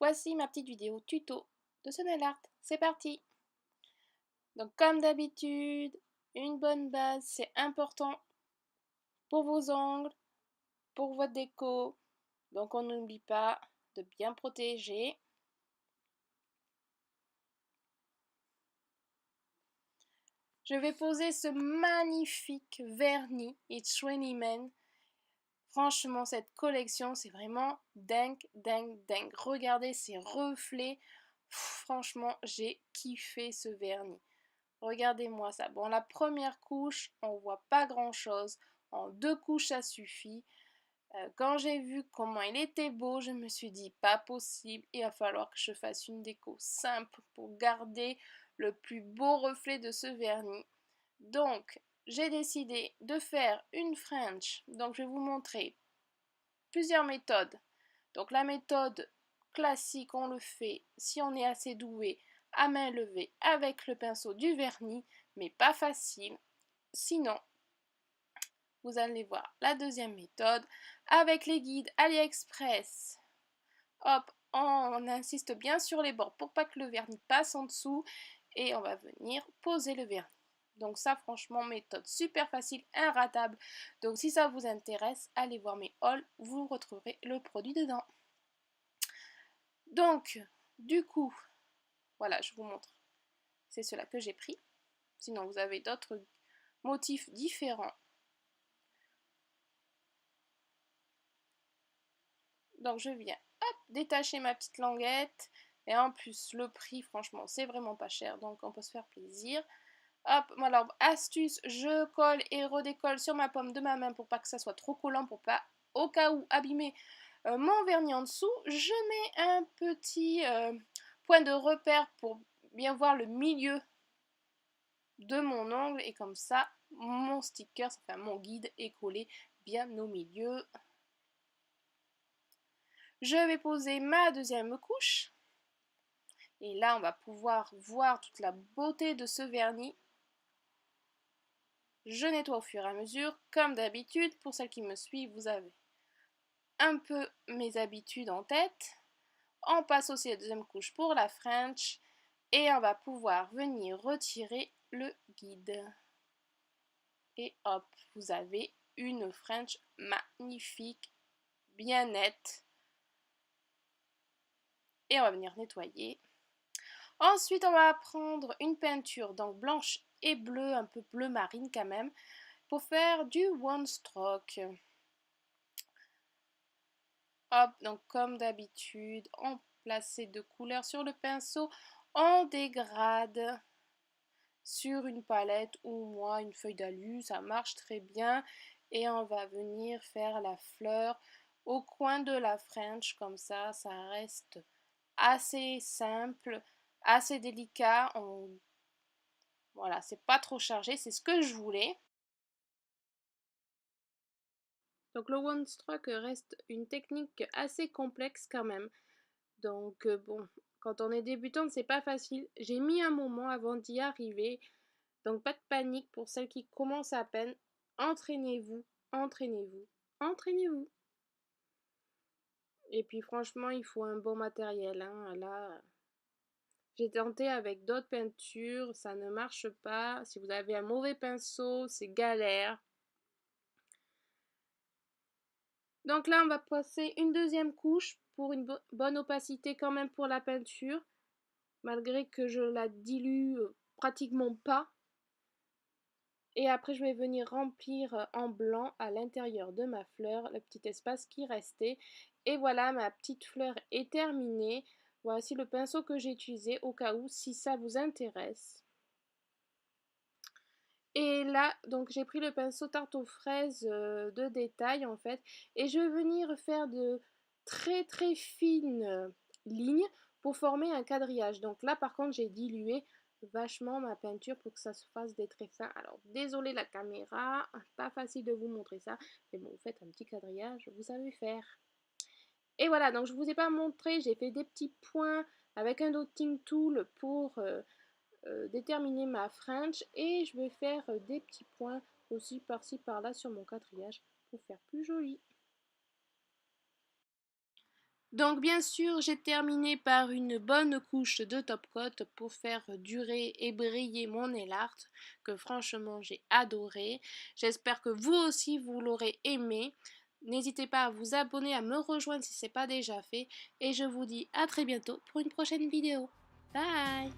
Voici ma petite vidéo tuto de ce nail art. C'est parti! Donc comme d'habitude, une bonne base, c'est important pour vos ongles, pour votre déco. Donc on n'oublie pas de bien protéger. Je vais poser ce magnifique vernis It's Raining Men. Franchement, cette collection, c'est vraiment dingue, dingue, dingue. Regardez ces reflets. Franchement, j'ai kiffé ce vernis. Regardez-moi ça. Bon, la première couche, on voit pas grand-chose. En 2 couches, ça suffit. Quand j'ai vu comment il était beau, je me suis dit, pas possible. Il va falloir que je fasse une déco simple pour garder le plus beau reflet de ce vernis. Donc, j'ai décidé de faire une French. Donc, je vais vous montrer plusieurs méthodes. Donc, la méthode classique, on le fait si on est assez doué à main levée avec le pinceau du vernis, mais pas facile. Sinon, vous allez voir la deuxième méthode avec les guides AliExpress. Hop, on insiste bien sur les bords pour pas que le vernis passe en dessous et on va venir poser le vernis. Donc ça, franchement, méthode super facile, inratable. Donc si ça vous intéresse, allez voir mes hauls, vous retrouverez le produit dedans. Donc, du coup, voilà, je vous montre. C'est cela que j'ai pris. Sinon, vous avez d'autres motifs différents. Donc, je viens, hop, détacher ma petite languette. Et en plus, le prix, franchement, c'est vraiment pas cher. Donc, on peut se faire plaisir. Hop, alors, astuce, je colle et redécolle sur ma paume de ma main pour pas que ça soit trop collant, pour pas, au cas où, abîmer mon vernis en dessous. Je mets un petit point de repère pour bien voir le milieu de mon ongle et comme ça mon sticker, enfin mon guide est collé bien au milieu. Je vais poser ma deuxième couche et là on va pouvoir voir toute la beauté de ce vernis. Je nettoie au fur et à mesure comme d'habitude. Pour celles qui me suivent, vous avez un peu mes habitudes en tête. On passe aussi à la deuxième couche pour la French et on va pouvoir venir retirer le guide. Et hop, vous avez une French magnifique, bien nette. Et on va venir nettoyer. Ensuite, on va prendre une peinture donc blanche et bleue, un peu bleu marine quand même, pour faire du one stroke. Hop, donc comme d'habitude, on place ces deux couleurs sur le pinceau, on dégrade sur une palette ou moi une feuille d'alu, ça marche très bien. Et on va venir faire la fleur au coin de la French, comme ça reste assez simple, assez délicat. Voilà, c'est pas trop chargé, c'est ce que je voulais. Donc le one stroke reste une technique assez complexe quand même. Donc bon, quand on est débutante, c'est pas facile. J'ai mis un moment avant d'y arriver. Donc pas de panique pour celles qui commencent à peine. Entraînez-vous, entraînez-vous, entraînez-vous. Et puis franchement, il faut un bon matériel. Hein. Là, j'ai tenté avec d'autres peintures, ça ne marche pas. Si vous avez un mauvais pinceau, c'est galère. Donc là, on va passer une deuxième couche pour une bonne opacité quand même pour la peinture. Malgré que je la dilue pratiquement pas. Et après, je vais venir remplir en blanc à l'intérieur de ma fleur le petit espace qui restait. Et voilà, ma petite fleur est terminée. Voici le pinceau que j'ai utilisé au cas où, si ça vous intéresse. Et là, donc j'ai pris le pinceau tarte aux fraises de détail en fait. Et je vais venir faire de très très fines lignes pour former un quadrillage. Donc là, par contre, j'ai dilué vachement ma peinture pour que ça se fasse des traits fins. Alors, désolé la caméra, pas facile de vous montrer ça. Mais bon, vous faites un petit quadrillage, vous savez faire. Et voilà, donc je vous ai pas montré, j'ai fait des petits points avec un dotting tool pour déterminer ma French. Et je vais faire des petits points aussi par-ci par-là sur mon quadrillage pour faire plus joli. Donc bien sûr, j'ai terminé par une bonne couche de top coat pour faire durer et briller mon nail art, que franchement j'ai adoré. J'espère que vous aussi vous l'aurez aimé. N'hésitez pas à vous abonner, à me rejoindre si ce n'est pas déjà fait. Et je vous dis à très bientôt pour une prochaine vidéo. Bye!